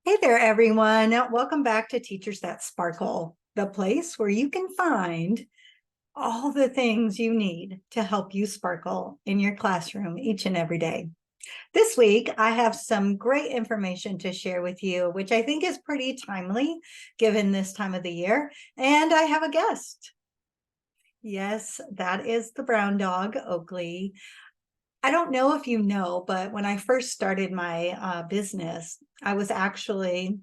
Hey there, everyone. Welcome back to Teachers That Sparkle, the place where you can find all the things you need to help you sparkle in your classroom each and every day. This week, I have some great information to share with you, which I think is pretty timely given this time of the year. And I have a guest. Yes, that is the brown dog, Oakley. I don't know if you know, but when I first started my business, I was actually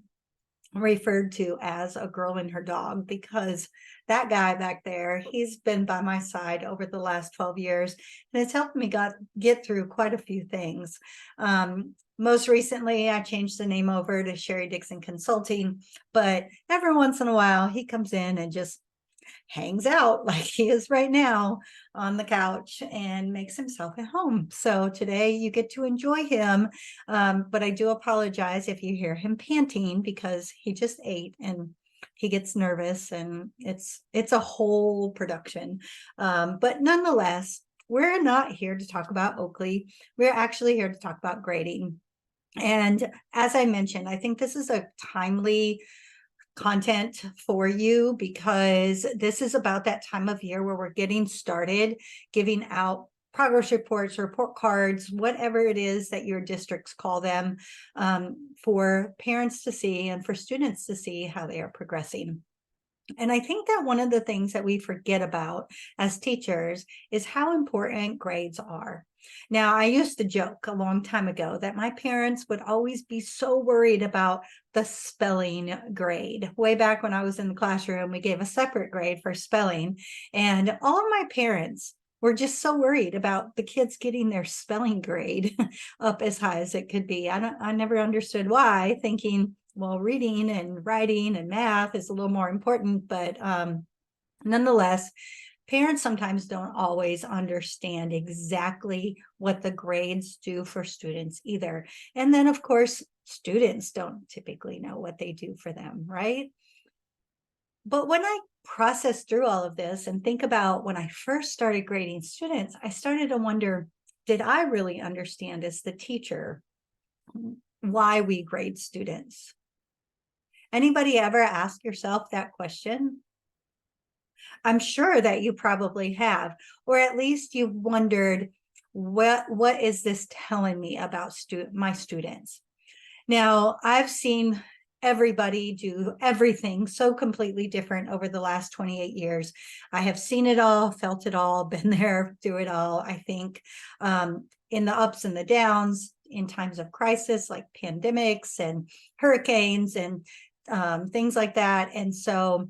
referred to as a girl and her dog because that guy back there, he's been by my side over the last 12 years and it's helped me get through quite a few things. Most recently, I changed the name over to Sherry Dixon Consulting, but every once in a while he comes in and just hangs out like he is right now on the couch and makes himself at home. So today you get to enjoy him. But I do apologize if you hear him panting because he just ate and he gets nervous and it's a whole production. But nonetheless, we're not here to talk about Oakley. We're actually here to talk about grading. And as I mentioned, I think this is a timely content for you because this is about that time of year where we're getting started giving out progress reports, report cards, whatever it is that your districts call them, for parents to see and for students to see how they are progressing. And I think that one of the things that we forget about as teachers is how important grades are. Now, I used to joke a long time ago that my parents would always be so worried about the spelling grade. Way back when I was in the classroom, we gave a separate grade for spelling, and all of my parents were just so worried about the kids getting their spelling grade up as high as it could be. I never understood why, thinking, well, reading and writing and math is a little more important, but nonetheless, parents sometimes don't always understand exactly what the grades do for students either. And then, of course, students don't typically know what they do for them, right? But when I process through all of this and think about when I first started grading students, I started to wonder, did I really understand as the teacher why we grade students? Anybody ever ask yourself that question? I'm sure that you probably have, or at least you've wondered, what is this telling me about my students? Now, I've seen everybody do everything so completely different over the last 28 years. I have seen it all, felt it all, been there, through it all, I think, in the ups and the downs, in times of crisis like pandemics and hurricanes and things like that. And so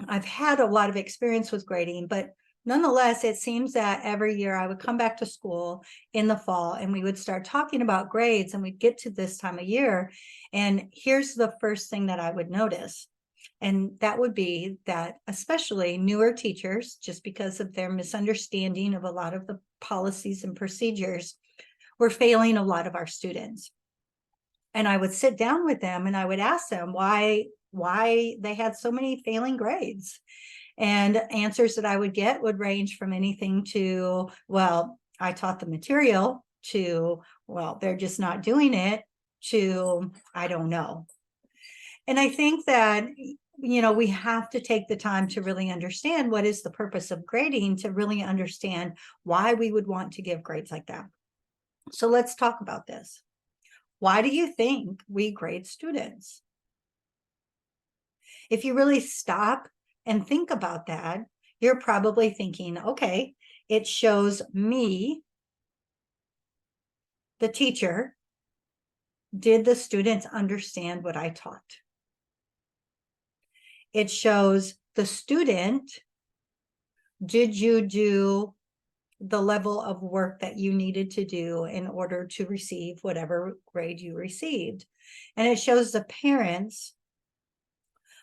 I've had a lot of experience with grading, but nonetheless, it seems that every year I would come back to school in the fall and we would start talking about grades and we'd get to this time of year. And here's the first thing that I would notice. And that would be that especially newer teachers, just because of their misunderstanding of a lot of the policies and procedures, were failing a lot of our students. And I would sit down with them and I would ask them why they had so many failing grades. And answers that I would get would range from anything to, well, I taught the material, to, well, they're just not doing it, to, I don't know. And I think that, we have to take the time to really understand what is the purpose of grading, to really understand why we would want to give grades like that. So let's talk about this. Why do you think we grade students? If you really stop and think about that, you're probably thinking, okay, it shows me, the teacher, did the students understand what I taught? It shows the student, did you do the level of work that you needed to do in order to receive whatever grade you received? And it shows the parents,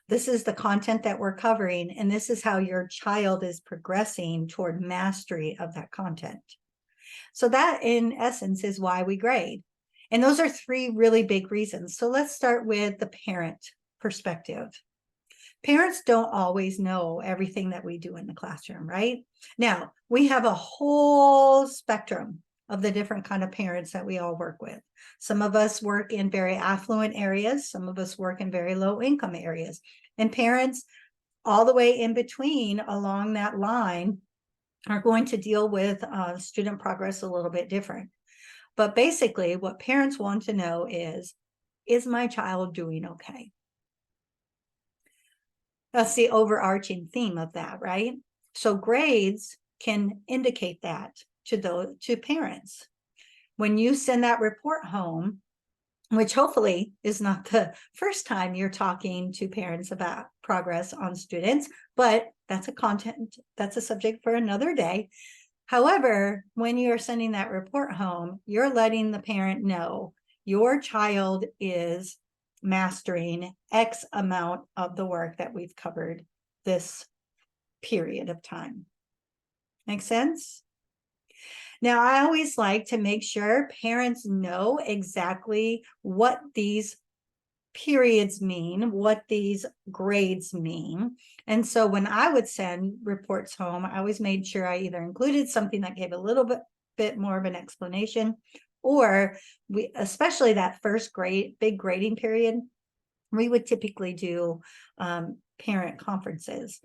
this is the content that we're covering, and this is how your child is progressing toward mastery of that content. So that, in essence, is why we grade. And those are three really big reasons. So let's start with the parent perspective. Parents don't always know everything that we do in the classroom, right? Now, we have a whole spectrum of the different kind of parents that we all work with. Some of us work in very affluent areas. Some of us work in very low income areas. And parents all the way in between along that line are going to deal with student progress a little bit different. But basically, what parents want to know is my child doing okay? That's the overarching theme of that, right? So grades can indicate that to parents. When you send that report home, which hopefully is not the first time you're talking to parents about progress on students, but that's a subject for another day. However, when you're sending that report home, you're letting the parent know your child is mastering X amount of the work that we've covered this period of time. Make sense? Now, I always like to make sure parents know exactly what these periods mean, what these grades mean. And so when I would send reports home, I always made sure I either included something that gave a little bit more of an explanation, or especially that first big grading period, we would typically do parent conferences.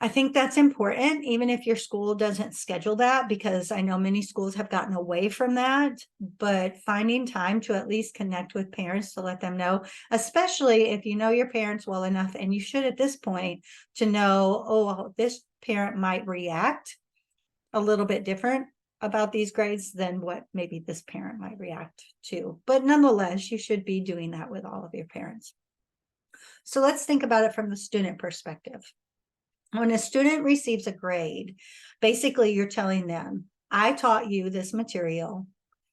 I think that's important, even if your school doesn't schedule that, because I know many schools have gotten away from that, but finding time to at least connect with parents to let them know, especially if you know your parents well enough, and you should at this point, to know, oh, this parent might react a little bit different about these grades than what maybe this parent might react to. But nonetheless, you should be doing that with all of your parents. So let's think about it from the student perspective. When a student receives a grade, basically you're telling them, I taught you this material,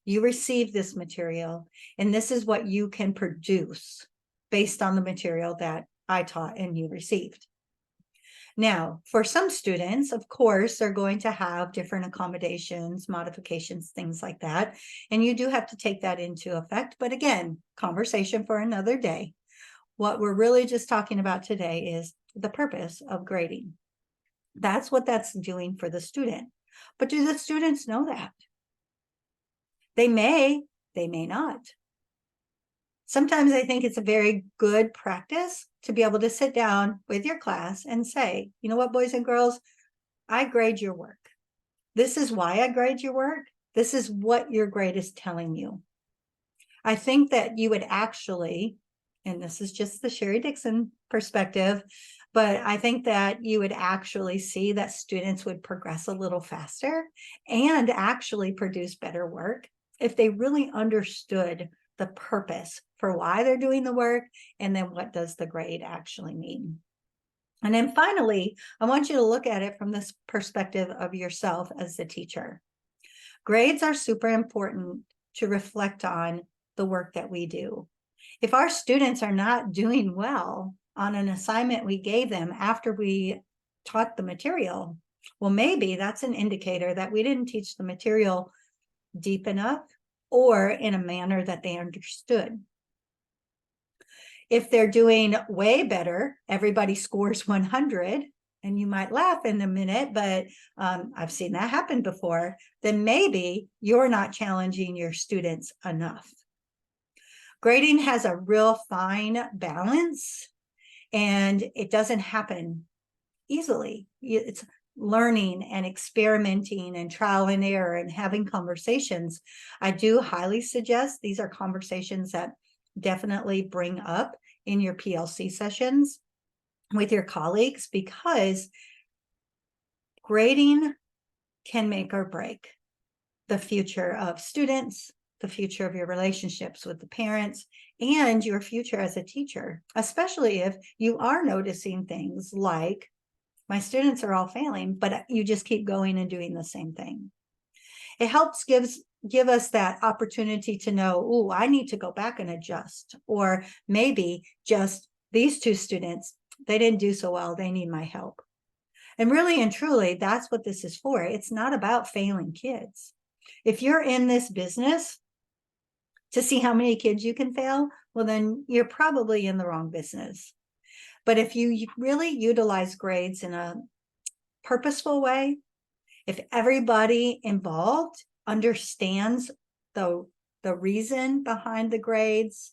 you received this material, and this is what you can produce based on the material that I taught and you received. Now, for some students, of course, they're going to have different accommodations, modifications, things like that. And you do have to take that into effect. But again, conversation for another day. What we're really just talking about today is the purpose of grading. That's what that's doing for the student. But do the students know that? They may not. Sometimes I think it's a very good practice to be able to sit down with your class and say, you know what, boys and girls, I grade your work. This is why I grade your work. This is what your grade is telling you. I think that you would actually, and this is just the Sherry Dixon perspective, but I think that you would actually see that students would progress a little faster and actually produce better work if they really understood the purpose for why they're doing the work, and then what does the grade actually mean. And then finally, I want you to look at it from this perspective of yourself as the teacher. Grades are super important to reflect on the work that we do. If our students are not doing well on an assignment we gave them after we taught the material, well, maybe that's an indicator that we didn't teach the material deep enough or in a manner that they understood. If they're doing way better, everybody scores 100, and you might laugh in a minute, but I've seen that happen before, then maybe you're not challenging your students enough. Grading has a real fine balance, and it doesn't happen easily. It's learning and experimenting and trial and error and having conversations. I do highly suggest these are conversations that definitely bring up in your PLC sessions with your colleagues, because grading can make or break the future of students, the future of your relationships with the parents, and your future as a teacher, especially if you are noticing things like, my students are all failing, but you just keep going and doing the same thing. It helps give us that opportunity to know, oh, I need to go back and adjust, or maybe just these two students, they didn't do so well, they need my help. And really and truly, that's what this is for. It's not about failing kids. If you're in this business to see how many kids you can fail, well, then you're probably in the wrong business. But if you really utilize grades in a purposeful way, if everybody involved understands the reason behind the grades,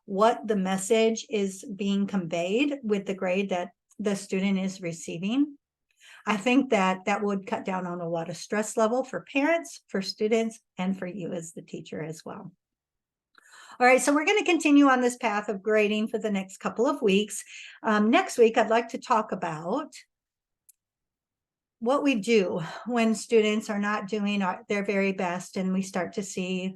what the message is being conveyed with the grade that the student is receiving. I think that that would cut down on a lot of stress level for parents, for students, and for you as the teacher as well. All right, so we're going to continue on this path of grading for the next couple of weeks. Next week, I'd like to talk about what we do when students are not doing their very best and we start to see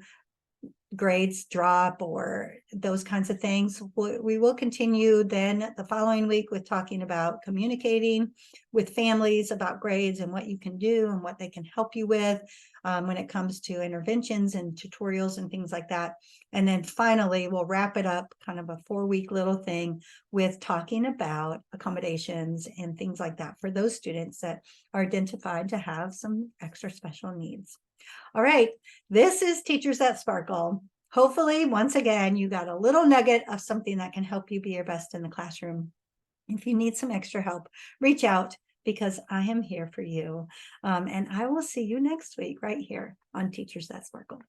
grades drop or those kinds of things. We will continue then the following week with talking about communicating with families about grades and what you can do and what they can help you with when it comes to interventions and tutorials and things like that. And then finally, we'll wrap it up, kind of a 4-week little thing with talking about accommodations and things like that for those students that are identified to have some extra special needs. All right, this is Teachers That Sparkle. Hopefully, once again, you got a little nugget of something that can help you be your best in the classroom. If you need some extra help, reach out because I am here for you. And I will see you next week right here on Teachers That Sparkle.